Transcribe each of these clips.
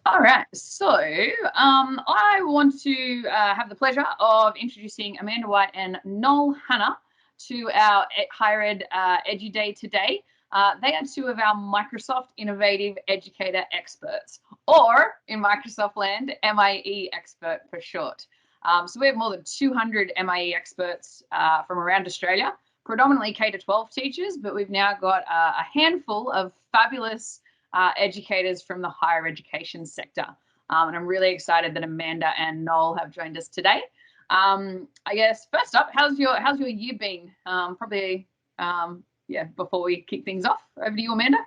All right, so I want to have the pleasure of introducing Amanda White and Noel Hanna to our Higher Ed Edu Day today. They are two of our Microsoft Innovative Educator Experts, or in Microsoft land, MIE Expert for short. So we have more than 200 MIE experts from around Australia, predominantly K-12 teachers, but we've now got a handful of fabulous educators from the higher education sector. And I'm really excited that Amanda and Noel have joined us today. I guess first up, how's your year been? Yeah, before we kick things off, over to you, Amanda.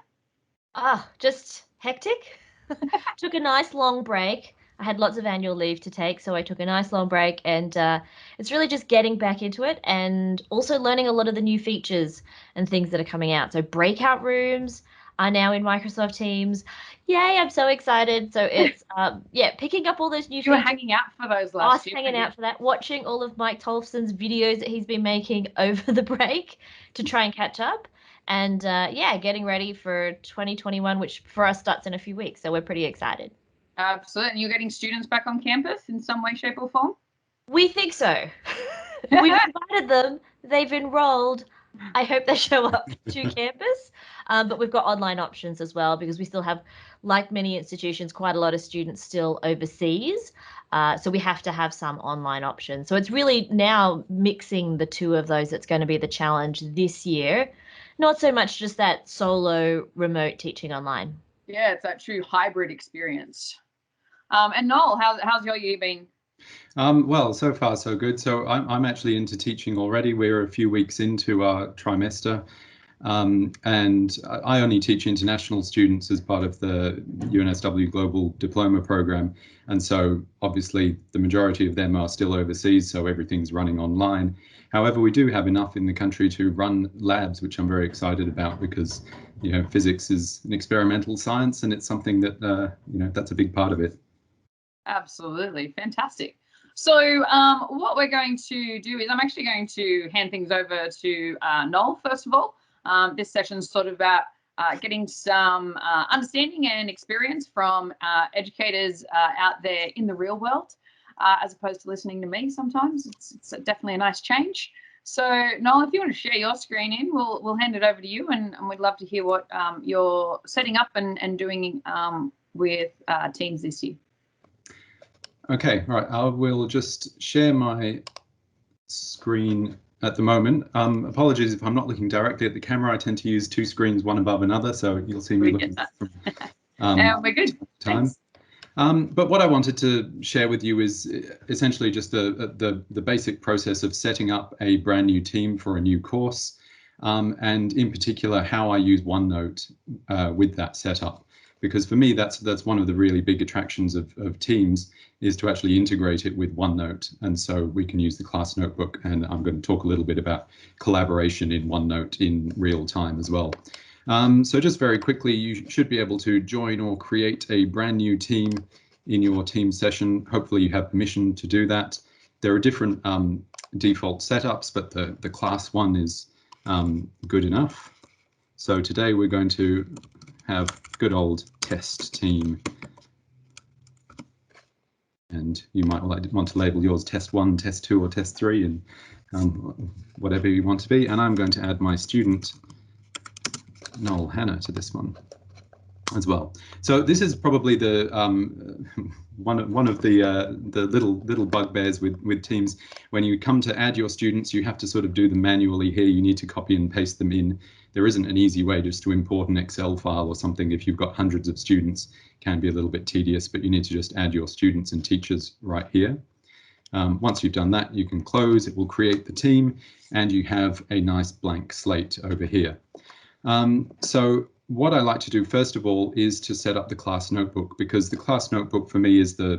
Just hectic. Took a nice long break. I had lots of annual leave to take, so I took a nice long break, and it's really just getting back into it and also learning a lot of the new features and things that are coming out. So breakout rooms are now in Microsoft Teams. Yay, I'm so excited. So it's picking up all those new You were features. hanging out for those last year. Hanging out for that, watching all of Mike Tolfson's videos that he's been making over the break to try and catch up. And getting ready for 2021, which for us starts in a few weeks. So we're pretty excited. Absolutely. And you're getting students back on campus in some way, shape, or form? We think so. We've invited them. They've enrolled. I hope they show up to campus. But we've got online options as well, because we still have, like many institutions, quite a lot of students still overseas. So we have to have some online options. So it's really now mixing the two of those that's going to be the challenge this year. Not so much just that solo remote teaching online. Yeah, it's that true hybrid experience. And Noel, how's your year been? Well, so far so good. So I'm actually into teaching already. We're a few weeks into our trimester. And I only teach international students as part of the UNSW Global Diploma Program. And so obviously the majority of them are still overseas, so everything's running online. However, we do have enough in the country to run labs, which I'm very excited about, because physics is an experimental science, and it's something that that's a big part of it. Absolutely, fantastic. So what we're going to do is I'm actually going to hand things over to Noel first of all. This session's sort of about getting some understanding and experience from educators out there in the real world, as opposed to listening to me sometimes. It's definitely a nice change. So Noel, if you want to share your screen in, we'll hand it over to you, and we'd love to hear what you're setting up and doing with teams this year. Okay, right. I will just share my screen at the moment. Apologies if I'm not looking directly at the camera. I tend to use two screens, one above another, so you'll see me looking from we're good. time. But what I wanted to share with you is essentially just the basic process of setting up a brand new team for a new course, and in particular how I use OneNote with that setup. Because for me, that's one of the really big attractions of Teams, is to actually integrate it with OneNote. And so we can use the class notebook, and I'm going to talk a little bit about collaboration in OneNote in real time as well. So just very quickly, you should be able to join or create a brand new team in your team session. Hopefully you have permission to do that. There are different default setups, but the class one is good enough. So today we're going to have good old test team, and you might want to label yours test 1, test 2, or test 3, and whatever you want to be. And I'm going to add my student Noel Hanna to this one as well. So this is probably the one of the little bugbears with Teams. When you come to add your students, you have to sort of do them manually here. You need to copy and paste them in. There isn't an easy way just to import an Excel file or something. If you've got hundreds of students, it can be a little bit tedious, but you need to just add your students and teachers right here. Once you've done that, you can close. It will create the team, and you have a nice blank slate over here. So what I like to do first of all is to set up the class notebook, because the class notebook for me is the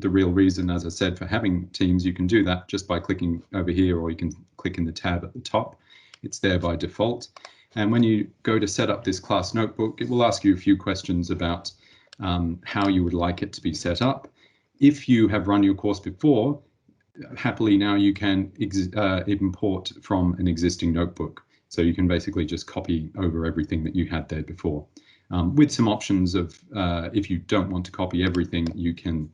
real reason, as I said, for having Teams. You can do that just by clicking over here, or you can click in the tab at the top. It's there by default. And when you go to set up this class notebook, it will ask you a few questions about how you would like it to be set up. If you have run your course before, happily now you can import from an existing notebook. So you can basically just copy over everything that you had there before. with some options of if you don't want to copy everything, you can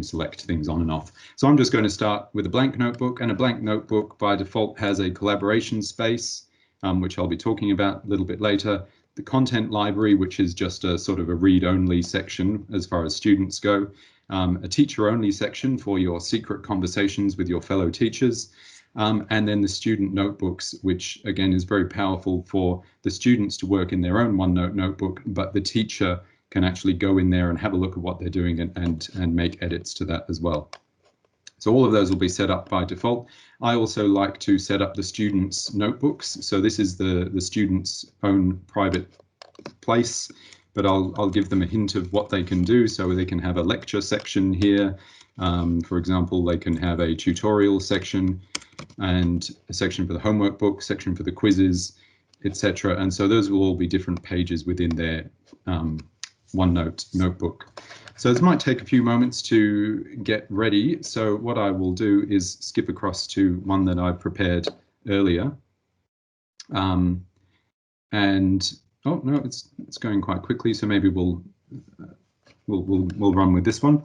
select things on and off. So I'm just going to start with a blank notebook, and a blank notebook by default has a collaboration space, which I'll be talking about a little bit later. The content library, which is just a sort of a read-only section as far as students go. A teacher-only section for your secret conversations with your fellow teachers. And then the student notebooks, which again is very powerful for the students to work in their own OneNote notebook, but the teacher can actually go in there and have a look at what they're doing and make edits to that as well. So all of those will be set up by default. I also like to set up the students' notebooks. So this is the students' own private place, but I'll give them a hint of what they can do. So they can have a lecture section here. For example, they can have a tutorial section and a section for the homework book, section for the quizzes, etc. And so those will all be different pages within their OneNote notebook. So this might take a few moments to get ready. So what I will do is skip across to one that I prepared earlier. And oh no, it's going quite quickly. So maybe we'll run with this one.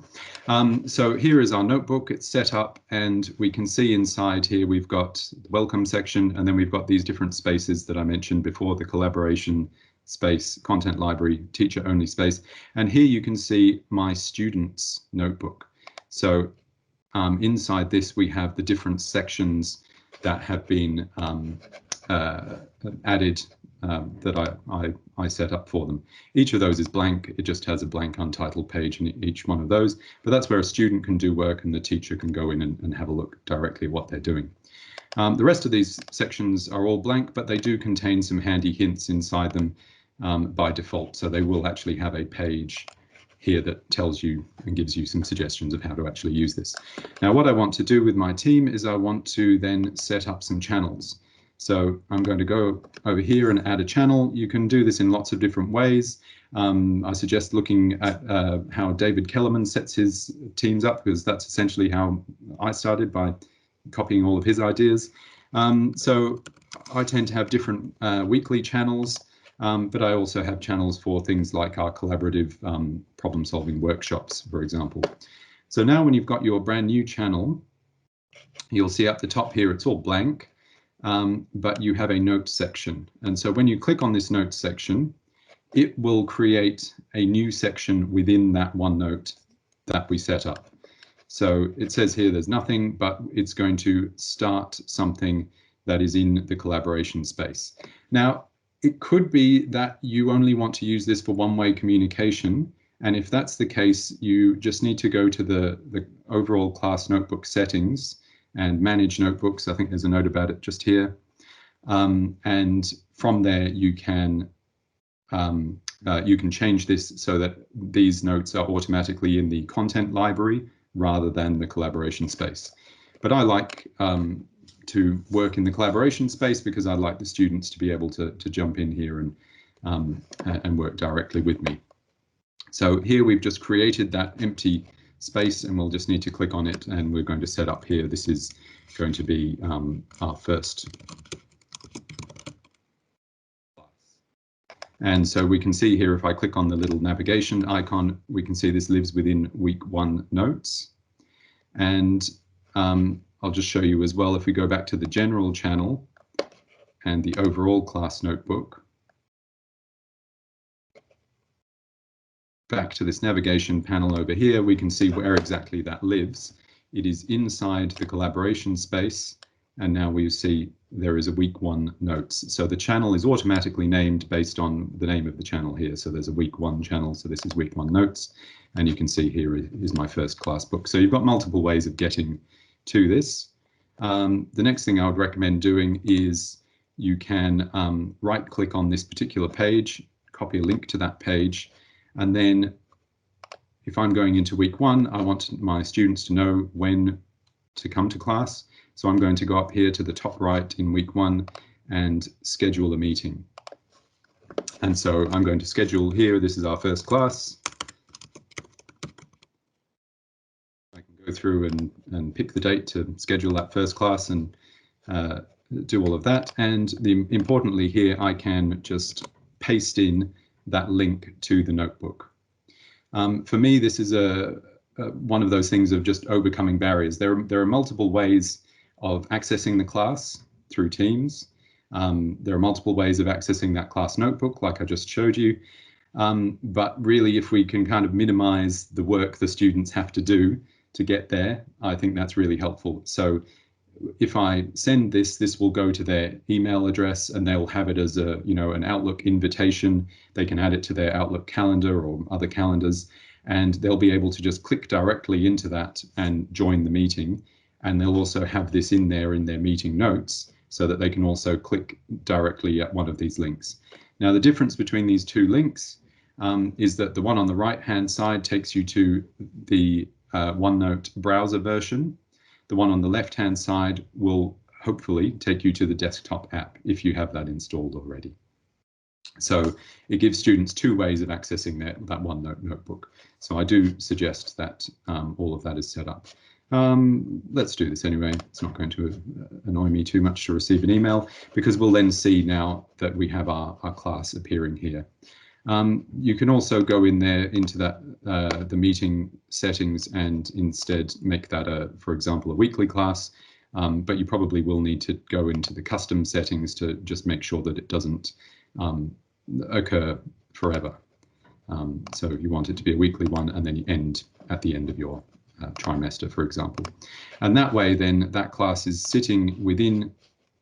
So here is our notebook. It's set up, and we can see inside here we've got the welcome section, and then we've got these different spaces that I mentioned before: the collaboration space, content library, teacher only space. And here you can see my students notebook. So inside this we have the different sections that have been added that I set up for them. Each of those is blank. It just has a blank untitled page in each one of those, but that's where a student can do work and the teacher can go in and have a look directly at what they're doing. The rest of these sections are all blank, but they do contain some handy hints inside them by default. So they will actually have a page here that tells you and gives you some suggestions of how to actually use this. Now, what I want to do with my team is I want to then set up some channels. So I'm going to go over here and add a channel. You can do this in lots of different ways. I suggest looking at how David Kellerman sets his teams up, because that's essentially how I started, by copying all of his ideas. So I tend to have different weekly channels, but I also have channels for things like our collaborative problem-solving workshops, for example. So now when you've got your brand new channel, you'll see up the top here it's all blank. But you have a notes section. And so when you click on this notes section, it will create a new section within that OneNote that we set up. So it says here there's nothing, but it's going to start something that is in the collaboration space. Now, it could be that you only want to use this for one-way communication. And if that's the case, you just need to go to the overall class notebook settings and manage notebooks. I think there's a note about it just here. And from there, you can change this so that these notes are automatically in the content library rather than the collaboration space. But I like to work in the collaboration space because I like the students to be able to jump in here and work directly with me. So here we've just created that empty space, and we'll just need to click on it, and we're going to set up here. This is going to be our first class. And so we can see here, if I click on the little navigation icon, we can see this lives within week 1 notes. And I'll just show you as well, if we go back to the general channel and the overall class notebook, back to this navigation panel over here, we can see where exactly that lives. It is inside the collaboration space, and now we see there is a week 1 notes. So the channel is automatically named based on the name of the channel here. So there's a week 1 channel, so this is week 1 notes, and you can see here is my first class book. So you've got multiple ways of getting to this. The next thing I would recommend doing is you can right click on this particular page, copy a link to that page, and then if I'm going into week 1, I want my students to know when to come to class. So I'm going to go up here to the top right in week 1 and schedule a meeting. And so I'm going to schedule here, this is our first class. I can go through and pick the date to schedule that first class and do all of that. And importantly here, I can just paste in that link to the notebook. For me, this is one of those things of just overcoming barriers. There are multiple ways of accessing the class through Teams. There are multiple ways of accessing that class notebook, like I just showed you. But really, if we can kind of minimize the work the students have to do to get there, I think that's really helpful. So if I send this, this will go to their email address and they'll have it as a, an Outlook invitation. They can add it to their Outlook calendar or other calendars, and they'll be able to just click directly into that and join the meeting. And they'll also have this in their meeting notes so that they can also click directly at one of these links. Now, the difference between these two links is that the one on the right-hand side takes you to the OneNote browser version. The one on the left-hand side will hopefully take you to the desktop app if you have that installed already. So it gives students two ways of accessing that OneNote notebook. So I do suggest that all of that is set up. Let's do this anyway. It's not going to annoy me too much to receive an email, because we'll then see now that we have our class appearing here. You can also go in there into that the meeting settings and instead make that for example, a weekly class. But you probably will need to go into the custom settings to just make sure that it doesn't occur forever. So you want it to be a weekly one, and then you end at the end of your trimester, for example. And that way, then that class is sitting within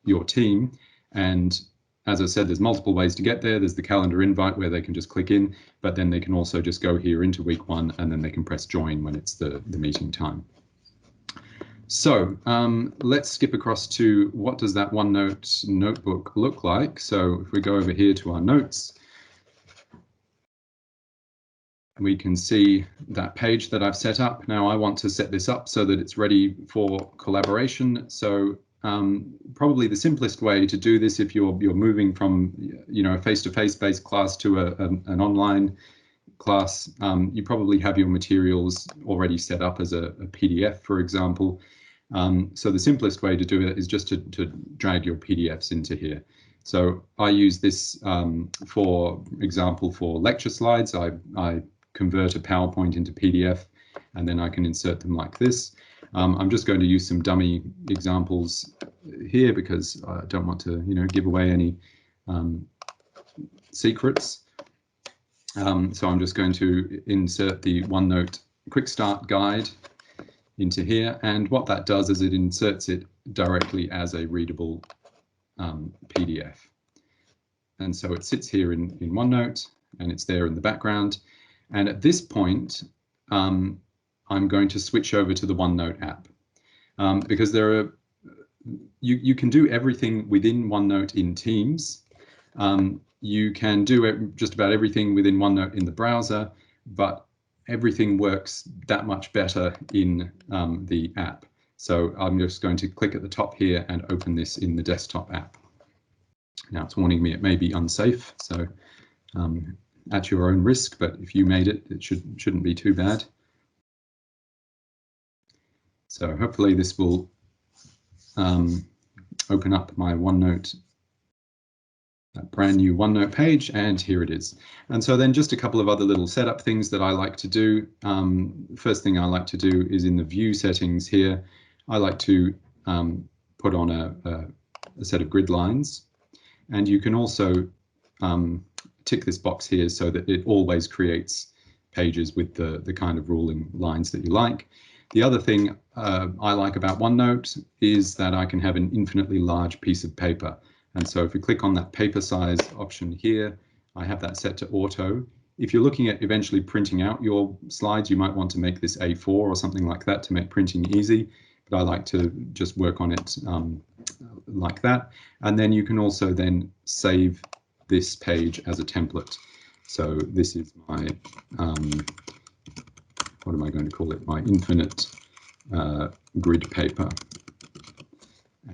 your team. And as I said, there's multiple ways to get there. There's the calendar invite where they can just click in, but then they can also just go here into week 1, and then they can press join when it's the meeting time. So let's skip across to what does that OneNote notebook look like. So if we go over here to our notes, we can see that page that I've set up. Now I want to set this up so that it's ready for collaboration. So probably the simplest way to do this, if you're moving from a face-to-face based class to an online class, you probably have your materials already set up as a PDF, for example. So the simplest way to do it is just to drag your PDFs into here. So I use this, for example, for lecture slides. I convert a PowerPoint into PDF, and then I can insert them like this. I'm just going to use some dummy examples here because I don't want to, give away any secrets. So I'm just going to insert the OneNote Quick Start Guide into here, and what that does is it inserts it directly as a readable PDF. And so it sits here in OneNote, and it's there in the background. And at this point, I'm going to switch over to the OneNote app, because you can do everything within OneNote in Teams. You can do just about everything within OneNote in the browser, but everything works that much better in the app. So I'm just going to click at the top here and open this in the desktop app. Now it's warning me it may be unsafe, so at your own risk, but if you made it, it shouldn't be too bad. So hopefully this will open up my OneNote, that brand new OneNote page, and here it is. And so then just a couple of other little setup things that I like to do. First thing I like to do is in the view settings here, I like to put on a set of grid lines, and you can also tick this box here so that it always creates pages with the kind of ruling lines that you like. The other thing I like about OneNote is that I can have an infinitely large piece of paper. And so if you click on that paper size option here, I have that set to auto. If you're looking at eventually printing out your slides, you might want to make this A4 or something like that to make printing easy. But I like to just work on it like that. And then you can also then save this page as a template. So this is my, what am I going to call it? My infinite grid paper.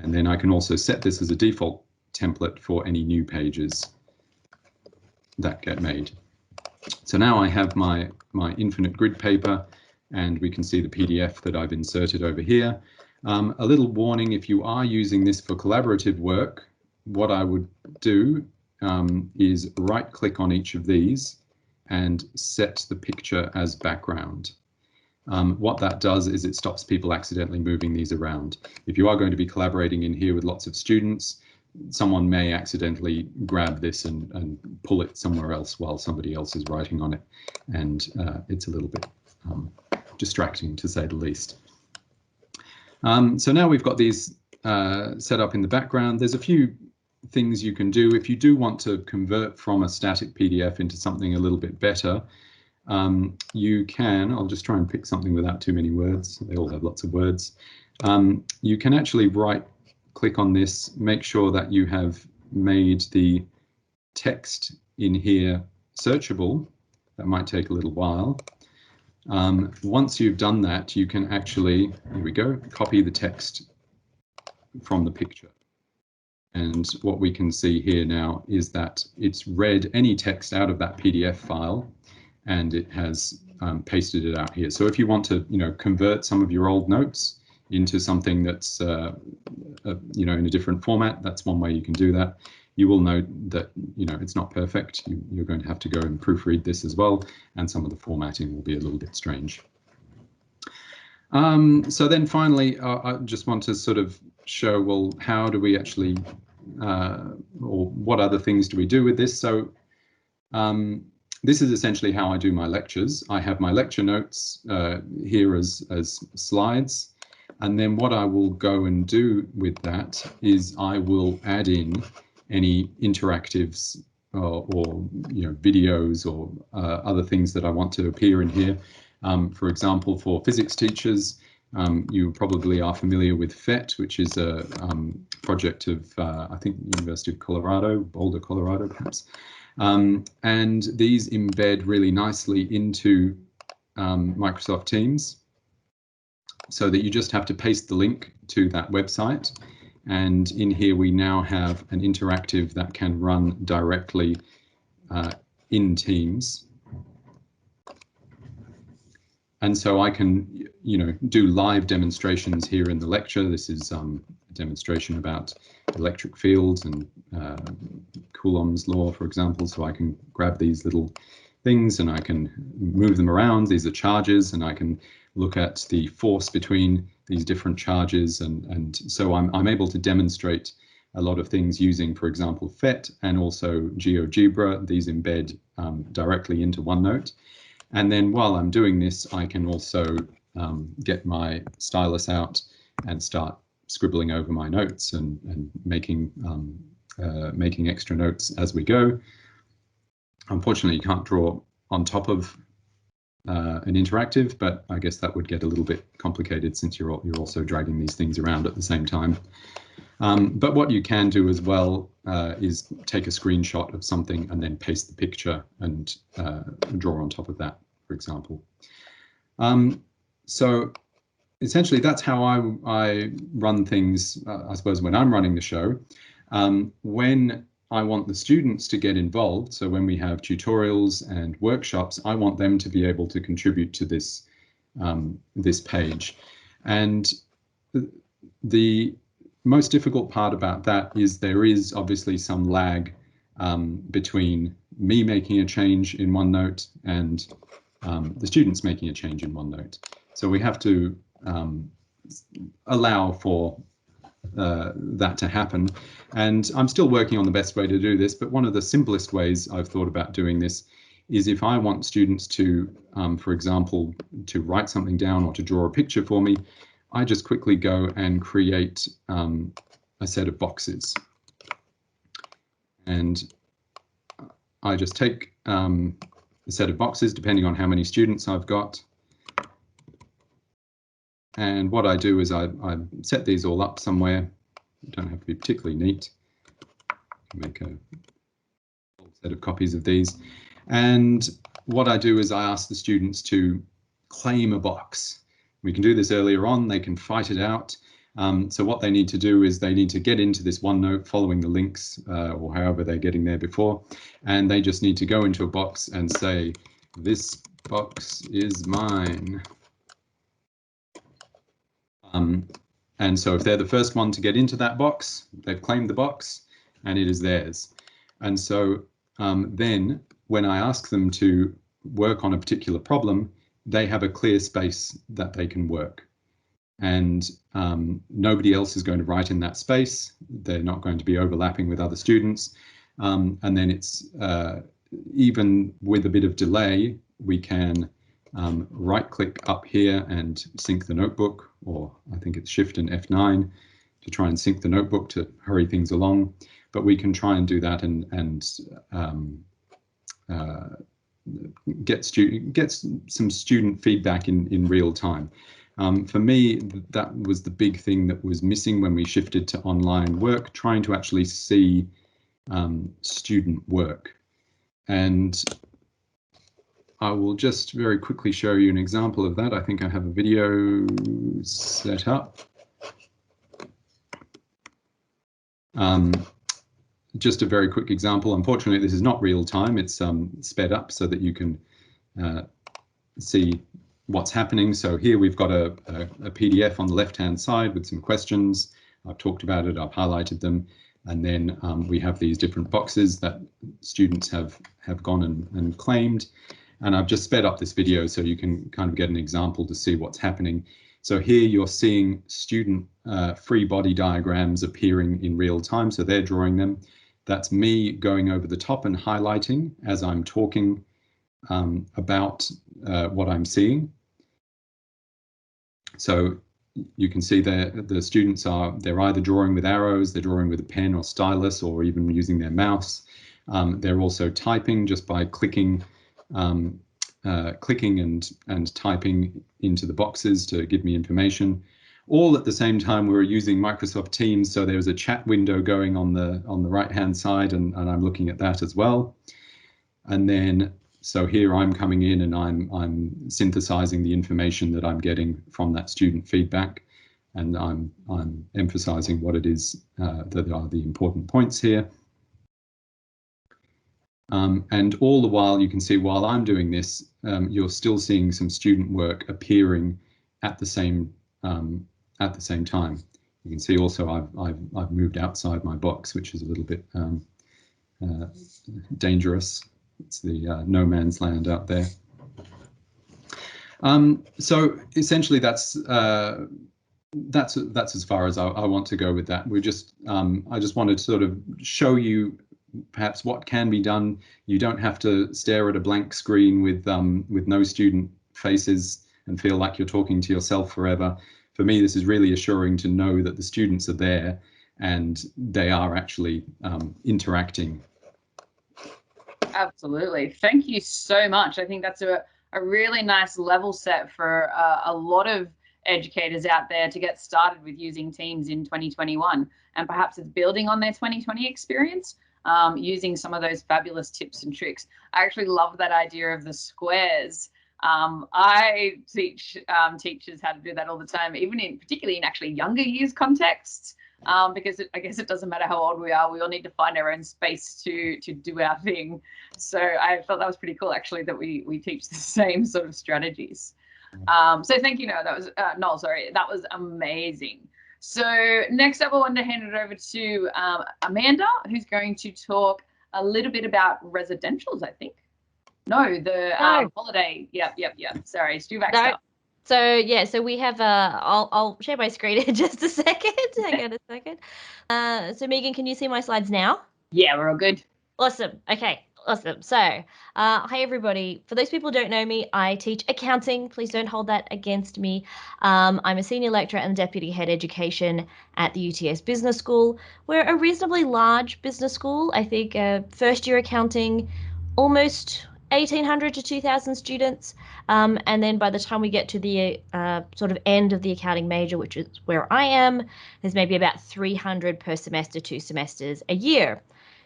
And then I can also set this as a default template for any new pages that get made. So now I have my infinite grid paper, and we can see the PDF that I've inserted over here. A little warning, if you are using this for collaborative work, what I would do is right-click on each of these and set the picture as background. What that does is it stops people accidentally moving these around. If you are going to be collaborating in here with lots of students, someone may accidentally grab this and pull it somewhere else while somebody else is writing on it, and it's a little bit distracting, to say the least. So now we've got these set up in the background. There's a few things you can do if you do want to convert from a static PDF into something a little bit better. You can, I'll just try and pick something without too many words. They all have lots of words. You can actually right-click on this, make sure that you have made the text in here searchable. That might take a little while. Once you've done that, you can actually, here we go, copy the text from the picture. And what we can see here now is that it's read any text out of that PDF file, and it has pasted it out here. So if you want to, convert some of your old notes into something that's, in a different format, that's one way you can do that. You will note that, it's not perfect. You're going to have to go and proofread this as well, and some of the formatting will be a little bit strange. So then finally, I just want to sort of show, well, how do we actually, or what other things do we do with this? So this is essentially how I do my lectures. I have my lecture notes here as slides. And then what I will go and do with that is I will add in any interactives or videos or other things that I want to appear in here. For example, for physics teachers, you probably are familiar with PhET, which is a project of, I think, University of Colorado, Boulder, Colorado, perhaps. And these embed really nicely into Microsoft Teams, so that you just have to paste the link to that website. And in here, we now have an interactive that can run directly in Teams. And so I can, do live demonstrations here in the lecture. This is a demonstration about electric fields and Coulomb's law, for example. So I can grab these little things and I can move them around. These are charges, and I can look at the force between these different charges. And so I'm able to demonstrate a lot of things using, for example, PhET and also GeoGebra. These embed directly into OneNote. And then while I'm doing this, I can also get my stylus out and start scribbling over my notes and making extra notes as we go. Unfortunately, you can't draw on top of an interactive, but I guess that would get a little bit complicated since you're also dragging these things around at the same time. But what you can do as well is take a screenshot of something and then paste the picture and draw on top of that, for example. So essentially, that's how I run things, I suppose, when I'm running the show. When I want the students to get involved, so when we have tutorials and workshops, I want them to be able to contribute to this, this page. And the most difficult part about that is there is obviously some lag between me making a change in OneNote and the students making a change in OneNote. So we have to allow for that to happen. And I'm still working on the best way to do this, but one of the simplest ways I've thought about doing this is if I want students to, for example, to write something down or to draw a picture for me, I just quickly go and create a set of boxes. And I just take a set of boxes, depending on how many students I've got. And what I do is I set these all up somewhere. They don't have to be particularly neat. Make a whole set of copies of these. And what I do is I ask the students to claim a box. We can do this earlier on. They can fight it out. So what they need to do is they need to get into this OneNote following the links or however they're getting there before. And they just need to go into a box and say, "This box is mine." And so if they're the first one to get into that box, they've claimed the box and it is theirs. And so then when I ask them to work on a particular problem, they have a clear space that they can work. And nobody else is going to write in that space. They're not going to be overlapping with other students. And then it's even with a bit of delay, we can right-click up here and sync the notebook, or I think it's Shift and F9 to try and sync the notebook to hurry things along. But we can try and do that and get some student feedback in real time. For me, that was the big thing that was missing when we shifted to online work, trying to actually see student work. And I will just very quickly show you an example of that. I think I have a video set up. Just a very quick example. Unfortunately, this is not real time. It's sped up so that you can see what's happening. So here we've got a PDF on the left-hand side with some questions. I've talked about it, I've highlighted them. And then we have these different boxes that students have gone and claimed. And I've just sped up this video so you can kind of get an example to see what's happening. So here you're seeing student free body diagrams appearing in real time. So they're drawing them. That's me going over the top and highlighting as I'm talking about what I'm seeing. So you can see the students they're either drawing with arrows, they're drawing with a pen or stylus, or even using their mouse. They're also typing just by clicking and typing into the boxes to give me information. All at the same time, we were using Microsoft Teams, so there's a chat window going on the right-hand side, and I'm looking at that as well. And then, so here I'm coming in and I'm synthesizing the information that I'm getting from that student feedback, and I'm emphasizing what it is that are the important points here. And all the while, you can see while I'm doing this, you're still seeing some student work appearing at the same time. You can see also I've moved outside my box, which is a little bit dangerous. It's the no man's land out there. So essentially, that's as far as I want to go with that. I just wanted to sort of show you perhaps what can be done. You don't have to stare at a blank screen with no student faces and feel like you're talking to yourself forever. For me, this is really assuring to know that the students are there and they are actually interacting. Absolutely. Thank you so much. I think that's a really nice level set for a lot of educators out there to get started with using Teams in 2021. And perhaps it's building on their 2020 experience, using some of those fabulous tips and tricks. I actually love that idea of the squares. I teach teachers how to do that all the time, particularly in actually younger years contexts, because I guess it doesn't matter how old we are, we all need to find our own space to do our thing. So I thought that was pretty cool, actually, that we teach the same sort of strategies. So thank you, Noah. That was Noel, sorry, that was amazing. So next up, I want to hand it over to Amanda, who's going to talk a little bit about residentials, I think. No, the holiday. Yep. Sorry, Stu back up. So yeah, so we have I'll share my screen in just a second. Hang on a second. So Megan, can you see my slides now? Yeah, we're all good. Awesome. Okay, awesome. So hi everybody. For those people who don't know me, I teach accounting. Please don't hold that against me. I'm a senior lecturer and deputy head education at the UTS Business School. We're a reasonably large business school. I think first year accounting, almost 1,800 to 2,000 students. And then by the time we get to the sort of end of the accounting major, which is where I am, there's maybe about 300 per semester, 2 semesters a year.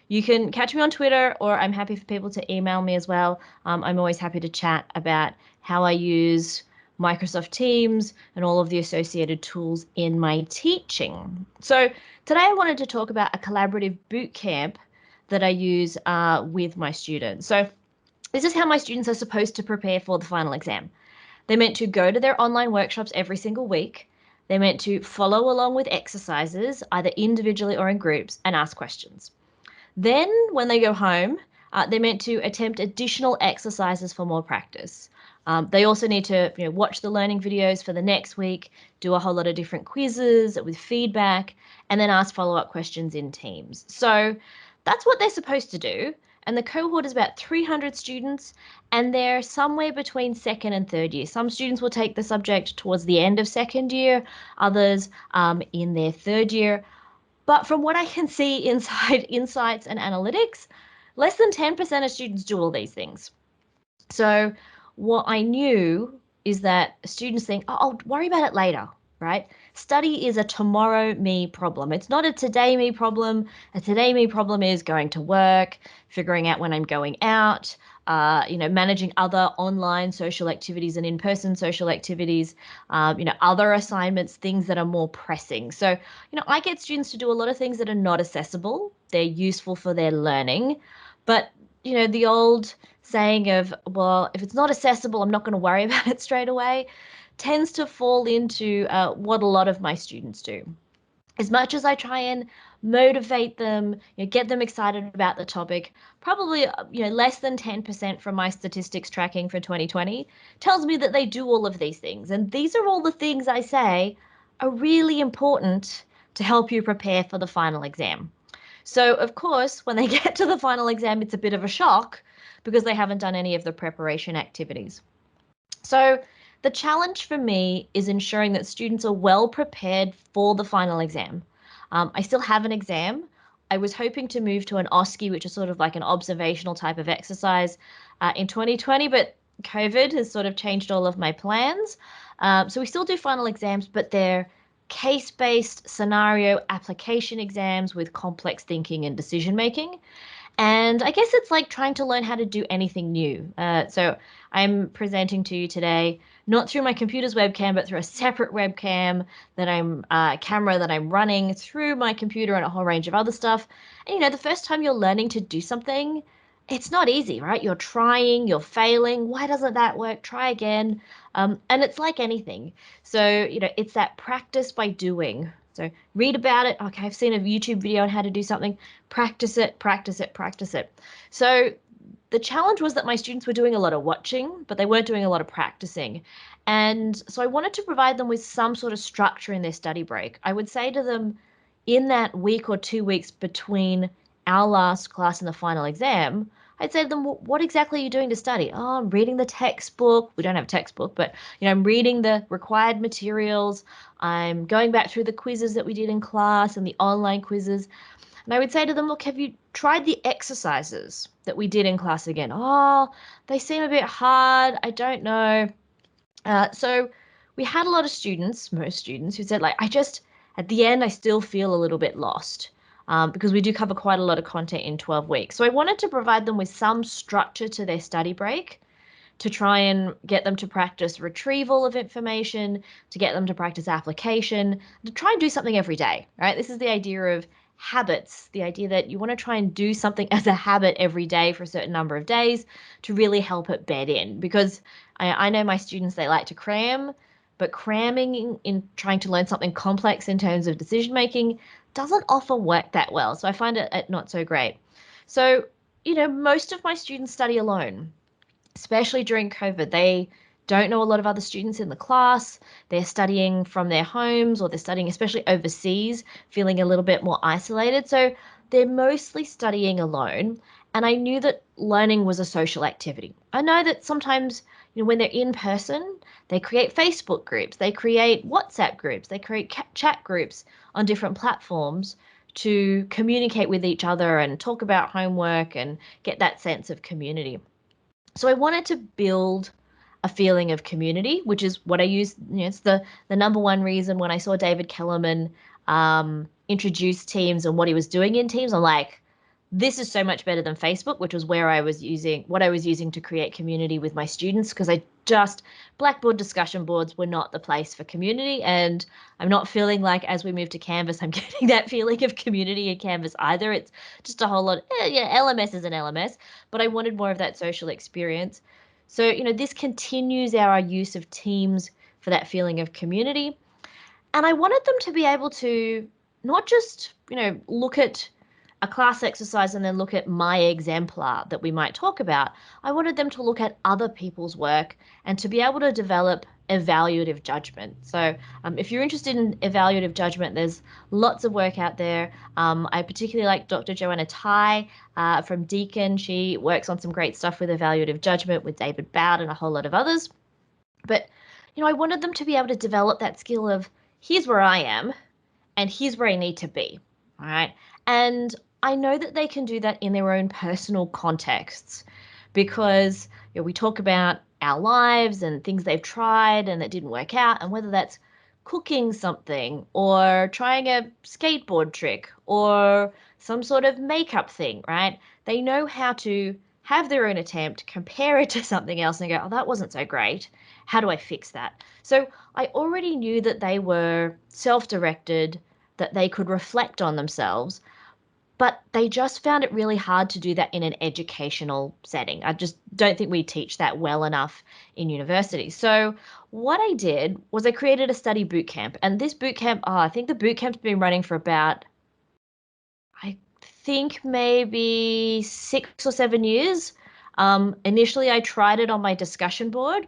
You can catch me on Twitter, or I'm happy for people to email me as well. I'm always happy to chat about how I use Microsoft Teams and all of the associated tools in my teaching. So today I wanted to talk about a collaborative boot camp that I use with my students. So this is how my students are supposed to prepare for the final exam. They're meant to go to their online workshops every single week. They're meant to follow along with exercises, either individually or in groups, and ask questions. Then when they go home, they're meant to attempt additional exercises for more practice. They also need to watch the learning videos for the next week, do a whole lot of different quizzes with feedback, and then ask follow-up questions in teams. So that's what they're supposed to do. And the cohort is about 300 students, and they're somewhere between second and third year. Some students will take the subject towards the end of second year, others in their third year. But from what I can see inside Insights and Analytics, less than 10% of students do all these things. So what I knew is that students think, oh, I'll worry about it later, right? Study is a tomorrow me problem. It's not a today me problem. A today me problem is going to work, figuring out when I'm going out, managing other online social activities and in-person social activities, other assignments, things that are more pressing. So, I get students to do a lot of things that are not accessible. They're useful for their learning, but the old saying of, well, if it's not accessible, I'm not going to worry about it straight away, tends to fall into what a lot of my students do. As much as I try and motivate them, get them excited about the topic, probably less than 10% from my statistics tracking for 2020 tells me that they do all of these things. And these are all the things I say are really important to help you prepare for the final exam. So, of course, when they get to the final exam, it's a bit of a shock because they haven't done any of the preparation activities. So, the challenge for me is ensuring that students are well prepared for the final exam. I still have an exam. I was hoping to move to an OSCE, which is sort of like an observational type of exercise in 2020, but COVID has sort of changed all of my plans. So we still do final exams, but they're case-based scenario application exams with complex thinking and decision making. And I guess it's like trying to learn how to do anything new. So I'm presenting to you today, not through my computer's webcam, but through a separate webcam camera that I'm running through my computer and a whole range of other stuff. And, the first time you're learning to do something, it's not easy, right? You're trying, you're failing. Why doesn't that work? Try again. And it's like anything. So, it's that practice by doing. So read about it. Okay, I've seen a YouTube video on how to do something. Practice it, practice it, practice it. So the challenge was that my students were doing a lot of watching, but they weren't doing a lot of practicing. And so I wanted to provide them with some sort of structure in their study break. I would say to them in that week or 2 weeks between our last class and the final exam, I'd say to them, well, what exactly are you doing to study? Oh, I'm reading the textbook. We don't have a textbook, but I'm reading the required materials. I'm going back through the quizzes that we did in class and the online quizzes. And I would say to them, look, have you tried the exercises that we did in class again? Oh, they seem a bit hard. I don't know. So we had a lot of students, most students, who said, like, at the end, I still feel a little bit lost. Because we do cover quite a lot of content in 12 weeks. So I wanted to provide them with some structure to their study break to try and get them to practice retrieval of information, to get them to practice application, to try and do something every day, right? This is the idea of habits, the idea that you want to try and do something as a habit every day for a certain number of days to really help it bed in. Because I know my students, they like to cram, but cramming in trying to learn something complex in terms of decision making doesn't often work that well. So I find it not so great. So, most of my students study alone, especially during COVID. They don't know a lot of other students in the class. They're studying from their homes, or they're studying especially overseas, feeling a little bit more isolated. So they're mostly studying alone. And I knew that learning was a social activity. I know that sometimes, when they're in person, they create Facebook groups, they create WhatsApp groups, they create chat groups on different platforms to communicate with each other and talk about homework and get that sense of community. So I wanted to build a feeling of community, which is what I use. It's the number one reason when I saw David Kellerman introduce Teams and what he was doing in Teams, I'm like, this is so much better than Facebook, which was what I was using to create community with my students, because Blackboard discussion boards were not the place for community. And I'm not feeling like as we move to Canvas, I'm getting that feeling of community in Canvas either. It's just a whole lot. LMS is an LMS, but I wanted more of that social experience. So, this continues our use of Teams for that feeling of community. And I wanted them to be able to not just, look at a class exercise and then look at my exemplar that we might talk about. I wanted them to look at other people's work and to be able to develop evaluative judgment. So if you're interested in evaluative judgment, there's lots of work out there. I particularly like Dr. Joanna Tai from Deakin. She works on some great stuff with evaluative judgment with David Bowd and a whole lot of others. But, I wanted them to be able to develop that skill of here's where I am and here's where I need to be. All right. And I know that they can do that in their own personal contexts because we talk about our lives and things they've tried and that didn't work out, and whether that's cooking something or trying a skateboard trick or some sort of makeup thing, right? They know how to have their own attempt, compare it to something else and go, oh, that wasn't so great. How do I fix that? So I already knew that they were self-directed, that they could reflect on themselves, but they just found it really hard to do that in an educational setting. I just don't think we teach that well enough in university. So what I did was I created a study boot camp, and this boot camp, I think the boot camp's been running for about, I think maybe 6 or 7 years. Initially, I tried it on my discussion board.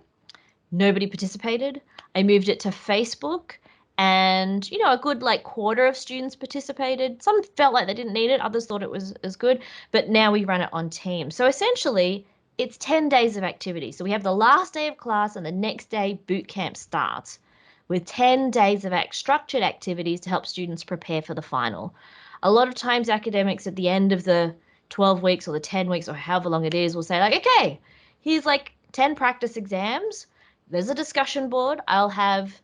Nobody participated. I moved it to Facebook, and a good quarter of students participated. Some felt like they didn't need it, others thought it was as good, but now we run it on Teams. So essentially it's 10 days of activity. So we have the last day of class and the next day boot camp starts with 10 days of structured activities to help students prepare for the final. A lot of times academics at the end of the 12 weeks or the 10 weeks or however long it is will say okay, here's 10 practice exams. There's a discussion board. I'll have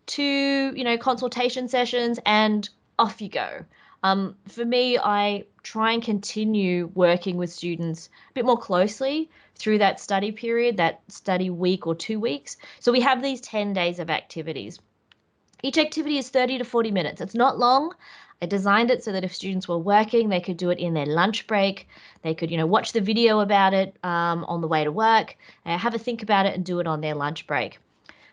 2, consultation sessions and off you go. For me, I try and continue working with students a bit more closely through that study period, that study week or 2 weeks. So we have these 10 days of activities. Each activity is 30 to 40 minutes. It's not long. I designed it so that if students were working, they could do it in their lunch break. They could, watch the video about it on the way to work, have a think about it and do it on their lunch break.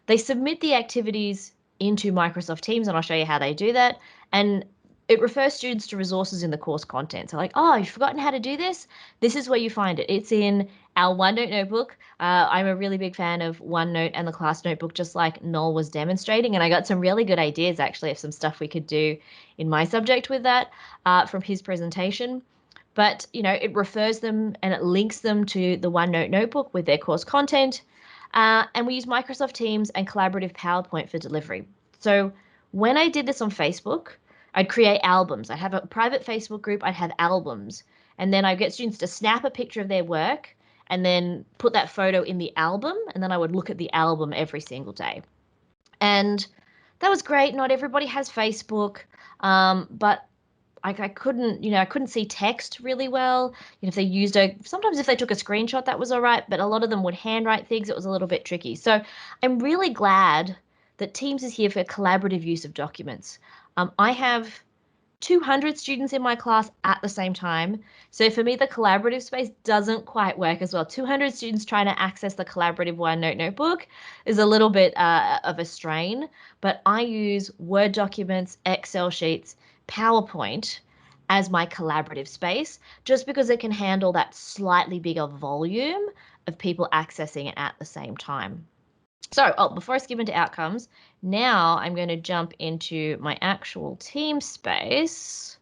They submit the activities into Microsoft Teams, and I'll show you how they do that. And it refers students to resources in the course content. So oh, you've forgotten how to do this? This is where you find it. It's in our OneNote notebook. I'm a really big fan of OneNote and the class notebook, just like Noel was demonstrating. And I got some really good ideas, actually, of some stuff we could do in my subject with that from his presentation. But, it refers them and it links them to the OneNote notebook with their course content. And we use Microsoft Teams and collaborative PowerPoint for delivery. So when I did this on Facebook, I'd create albums. I'd have a private Facebook group. I'd have albums. And then I'd get students to snap a picture of their work and then put that photo in the album. And then I would look at the album every single day. And that was great. Not everybody has Facebook, but I couldn't see text really well. If they used sometimes if they took a screenshot, that was all right, but a lot of them would handwrite things. It was a little bit tricky. So I'm really glad that Teams is here for collaborative use of documents. I have 200 students in my class at the same time. So for me, the collaborative space doesn't quite work as well. 200 students trying to access the collaborative OneNote notebook is a little bit of a strain, but I use Word documents, Excel sheets, PowerPoint as my collaborative space, just because it can handle that slightly bigger volume of people accessing it at the same time. So, before I skip into outcomes, now I'm going to jump into my actual team space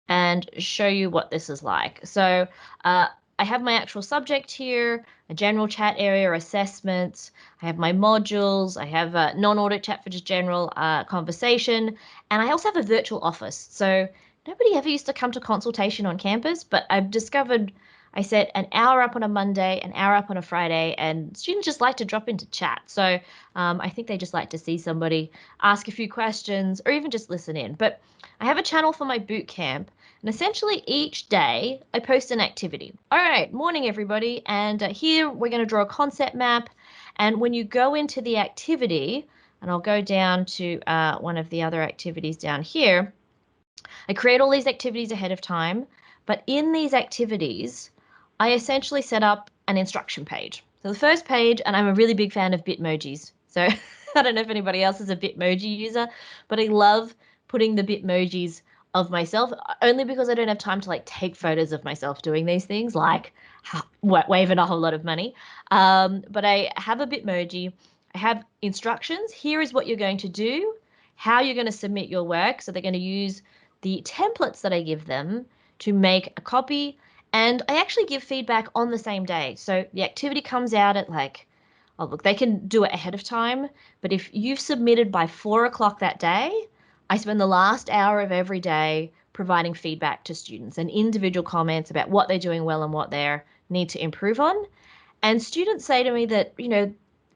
and show you what this is like. So I have my actual subject here, a general chat area, assessments. I have my modules. I have a non-audit chat for just general conversation. And I also have a virtual office. So nobody ever used to come to consultation on campus, but I've discovered I set an hour up on a Monday, an hour up on a Friday, and students just like to drop into chat. So I think they just like to see somebody, ask a few questions, or even just listen in. But I have a channel for my boot camp, and essentially each day I post an activity. All right, morning everybody, and here we're going to draw a concept map. And when you go into the activity, and I'll go down to one of the other activities down here, I create all these activities ahead of time, but in these activities, I essentially set up an instruction page. So the first page, and I'm a really big fan of Bitmojis. So I don't know if anybody else is a Bitmoji user, but I love putting the Bitmojis of myself, only because I don't have time to like take photos of myself doing these things, like waving a whole lot of money. But I have a Bitmoji. I have instructions. Here is what you're going to do, how you're going to submit your work. So they're going to use the templates that I give them to make a copy. And I actually give feedback on the same day. So the activity comes out at like, oh, look, they can do it ahead of time. But if you've submitted by 4 o'clock that day, I spend the last hour of every day providing feedback to students and individual comments about what they're doing well and what they need to improve on. And students say to me that,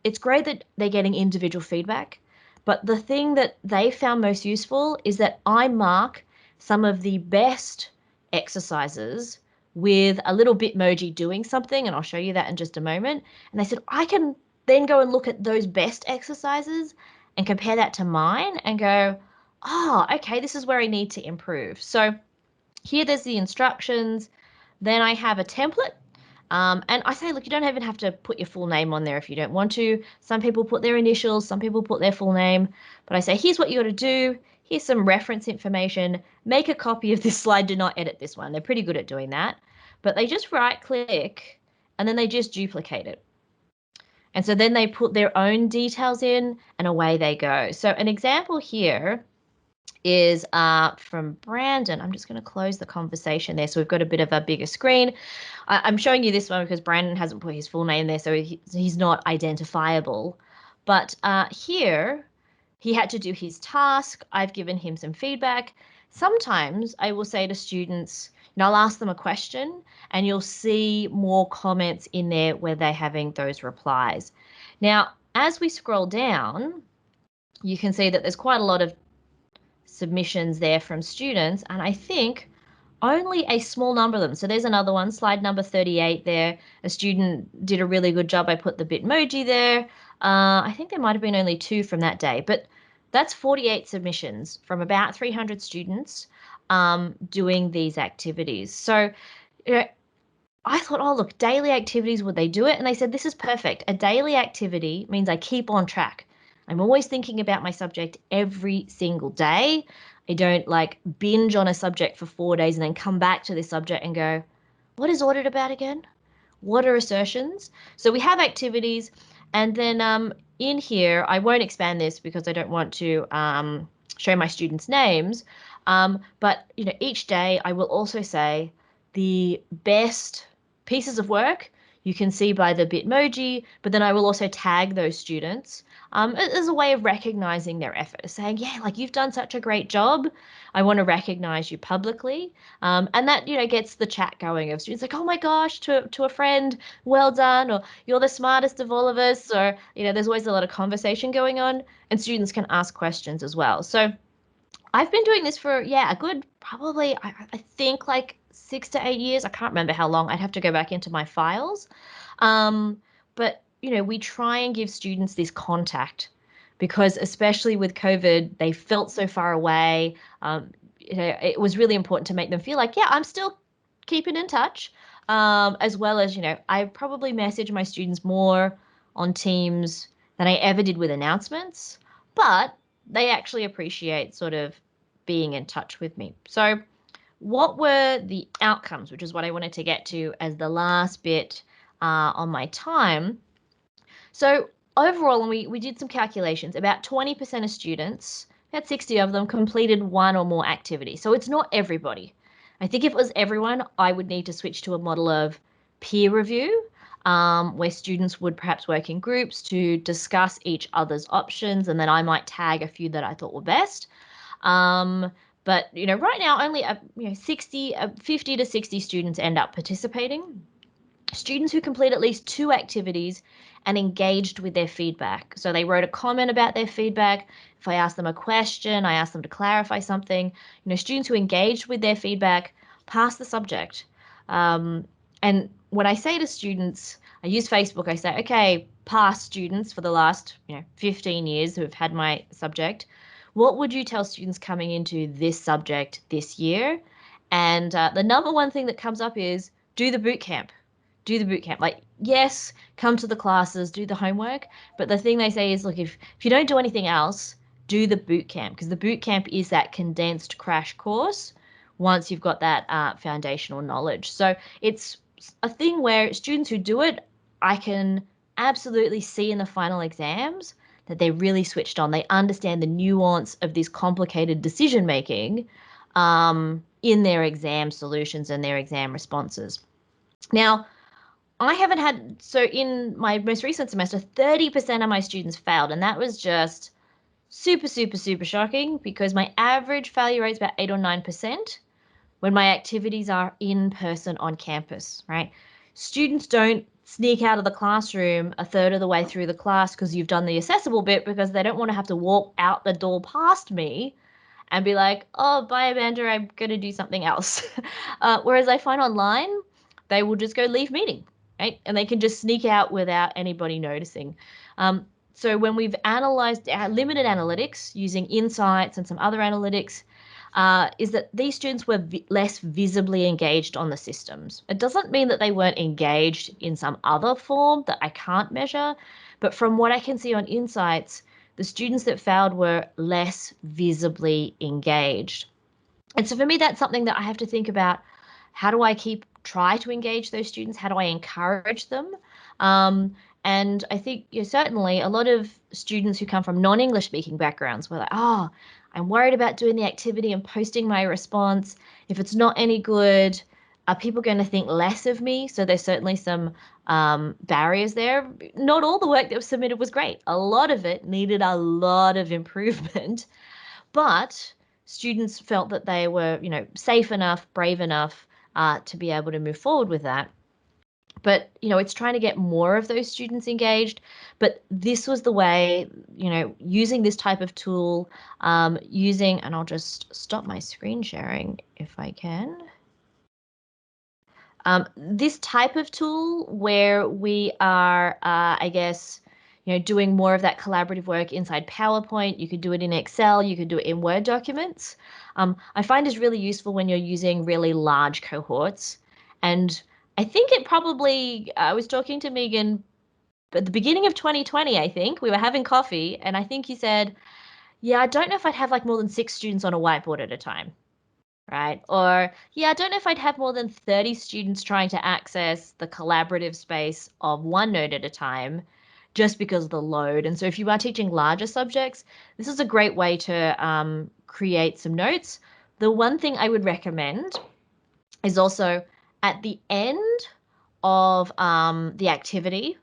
it's great that they're getting individual feedback, but the thing that they found most useful is that I mark some of the best exercises with a little Bitmoji doing something, and I'll show you that in just a moment. And they said, I can then go and look at those best exercises and compare that to mine and go, oh, okay, this is where I need to improve. So here there's the instructions. Then I have a template. And I say, look, you don't even have to put your full name on there if you don't want to. Some people put their initials, some people put their full name. But I say, here's what you got to do. Here's some reference information. Make a copy of this slide. Do not edit this one. They're pretty good at doing that. But they just right click and then they just duplicate it. And so then they put their own details in and away they go. So an example here is from Brandon. I'm just going to close the conversation there. So we've got a bit of a bigger screen. I'm showing you this one because Brandon hasn't put his full name there, so he's not identifiable. But here, he had to do his task. I've given him some feedback. Sometimes I will say to students, I'll ask them a question and you'll see more comments in there where they're having those replies. Now, as we scroll down, you can see that there's quite a lot of submissions there from students, and I think only a small number of them. So there's another one, slide number 38 there. A student did a really good job. I put the Bitmoji there. I think there might have been only 2 from that day, but that's 48 submissions from about 300 students doing these activities. So, I thought, oh, look, daily activities, would they do it? And they said, this is perfect. A daily activity means I keep on track. I'm always thinking about my subject every single day. I don't like binge on a subject for 4 days and then come back to this subject and go, what is audit about again? What are assertions? So we have activities. And then in here, I won't expand this because I don't want to show my students' names. But each day I will also say the best pieces of work you can see by the Bitmoji, but then I will also tag those students as a way of recognizing their effort, saying, yeah, like you've done such a great job. I want to recognize you publicly. And that, gets the chat going of students like, oh my gosh, to a friend, well done, or you're the smartest of all of us, or, there's always a lot of conversation going on, and students can ask questions as well. So I've been doing this for, a good, probably, I think like 6 to 8 years. I can't remember how long. I'd have to go back into my files. But, we try and give students this contact because especially with COVID, they felt so far away. It was really important to make them feel like, yeah, I'm still keeping in touch. As well as, I probably message my students more on Teams than I ever did with announcements. But they actually appreciate sort of being in touch with me. So what were the outcomes, which is what I wanted to get to as the last bit on my time. So overall, and we did some calculations, about 20% of students, about 60 of them, completed one or more activities. So it's not everybody. I think if it was everyone, I would need to switch to a model of peer review, where students would perhaps work in groups to discuss each other's options, and then I might tag a few that I thought were best. But right now only 50 to 60 students end up participating. Students who complete at least 2 activities and engaged with their feedback. So they wrote a comment about their feedback. If I asked them a question, I asked them to clarify something. Students who engaged with their feedback pass the subject. And when I say to students, I use Facebook, I say, okay, past students for the last 15 years who have had my subject, what would you tell students coming into this subject this year? And the number one thing that comes up is do the boot camp. Do the boot camp. Like, yes, come to the classes, do the homework. But the thing they say is, look, if you don't do anything else, do the boot camp, because the boot camp is that condensed crash course once you've got that foundational knowledge. So it's a thing where students who do it, I can absolutely see in the final exams that they're really switched on. They understand the nuance of this complicated decision making in their exam solutions and their exam responses. Now, I haven't had, so in my most recent semester, 30% of my students failed, and that was just super, super, super shocking because my average failure rate is about 8 or 9% when my activities are in person on campus, right? Students don't sneak out of the classroom a third of the way through the class because you've done the accessible bit, because they don't want to have to walk out the door past me and be like, oh, bye, Amanda, I'm going to do something else. Whereas I find online, they will just go leave meeting, right? And they can just sneak out without anybody noticing. So when we've analyzed limited analytics using insights and some other analytics, is that these students were less visibly engaged on the systems. It doesn't mean that they weren't engaged in some other form that I can't measure, but from what I can see on insights, the students that failed were less visibly engaged. And so for me, that's something that I have to think about. How do I try to engage those students? How do I encourage them? And I think certainly a lot of students who come from non-English speaking backgrounds were like, oh, I'm worried about doing the activity and posting my response. If it's not any good, are people going to think less of me? So there's certainly some barriers there. Not all the work that was submitted was great. A lot of it needed a lot of improvement, but students felt that they were, safe enough, brave enough to be able to move forward with that. But, it's trying to get more of those students engaged. But this was the way, using this type of tool, and I'll just stop my screen sharing if I can. This type of tool where we are, I guess, doing more of that collaborative work inside PowerPoint. You could do it in Excel. You could do it in Word documents. I find is really useful when you're using really large cohorts. And I think it probably, I was talking to Megan at the beginning of 2020, I think. We were having coffee, and I think he said, yeah, I don't know if I'd have like more than 6 students on a whiteboard at a time. Right? Or, yeah, I don't know if I'd have more than 30 students trying to access the collaborative space of OneNote at a time, just because of the load. And so if you are teaching larger subjects, this is a great way to create some notes. The one thing I would recommend is also at the end of the activity,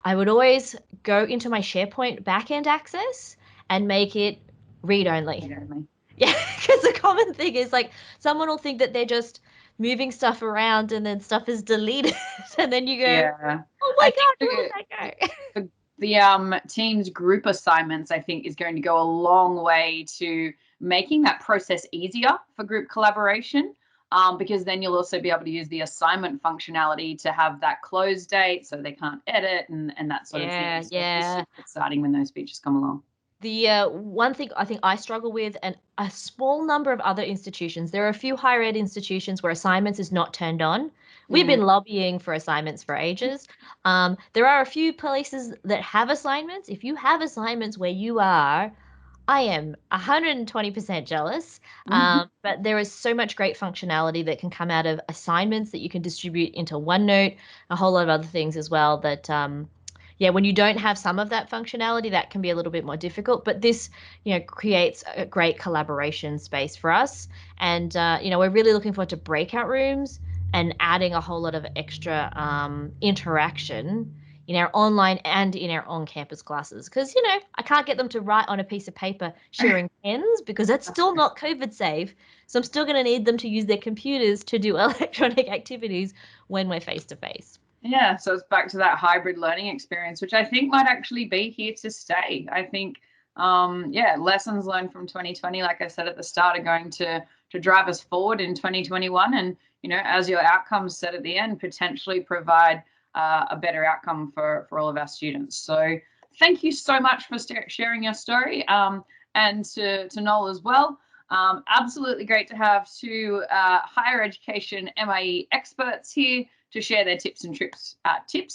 I would always go into my SharePoint backend access and make it read only. Yeah, because the common thing is like someone will think that they're just moving stuff around and then stuff is deleted, and then you go, Yeah. oh my God, where did that go? The Teams group assignments, I think, is going to go a long way to making that process easier for group collaboration, because then you'll also be able to use the assignment functionality to have that close date so they can't edit and that sort of thing. So it's super exciting when those features come along. The one thing I think I struggle with, and a small number of other institutions, there are a few higher ed institutions where assignments is not turned on. We've been lobbying for assignments for ages. There are a few places that have assignments. If you have assignments where you are, I am 120% jealous. But there is so much great functionality that can come out of assignments that you can distribute into OneNote, a whole lot of other things as well that when you don't have some of that functionality, that can be a little bit more difficult. But this, creates a great collaboration space for us. And, we're really looking forward to breakout rooms and adding a whole lot of extra interaction in our online and in our on-campus classes. Because, I can't get them to write on a piece of paper sharing pens because that's still not COVID safe. So I'm still going to need them to use their computers to do electronic activities when we're face-to-face. Yeah, so it's back to that hybrid learning experience, which I think might actually be here to stay. I think, lessons learned from 2020, like I said at the start, are going to drive us forward in 2021. And, as your outcomes set at the end, potentially provide a better outcome for all of our students. So thank you so much for sharing your story, and to Noel as well. Absolutely great to have 2 higher education MIE experts here to share their tips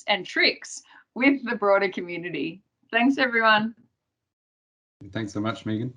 and tricks with the broader community. Thanks, everyone. Thanks so much, Megan.